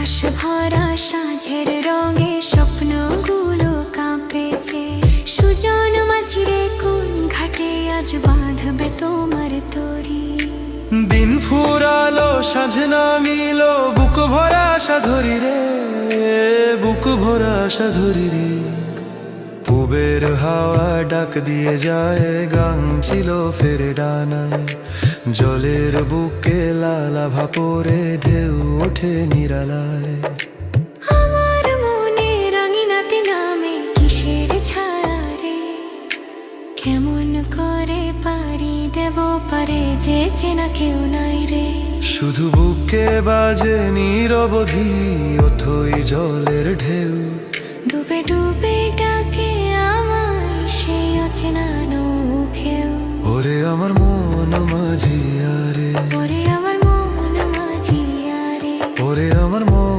আকাশ ভরা সাঁঝের রঙে স্বপ্নগুলো কাঁপেছে। সুজন মাঝিরে কোন ঘাটে আজ বাঁধবে তোমার তরি। দিন ফুরালো সাঁঝ নামিল, বুক ভরা আশা ধরি রে, বুক ভরা আশা ধরি রে। পুবের হাওয়া ডাক দিয়ে যায়, গান ছিল ফের ডানায়। জলের বুকে লালা ভাপরে ঢেউ ওঠে নিরালায়। আমার মনে রাঙিনাতে নামে কিসের ছায়া রে। কেমন করে পারি দেব পারে যে চেনা কেউ নাই রে। শুধু বুকে বাজে নিরবধি অথই জলের ঢেউ। ডুবে ডুবে ডাকে আমায় সেই অচেনা নৌকেও। ওরে আমার মন মাঝিয়া রে, ওরে আমার মন মাঝিয়া রে, ওরে আমার মন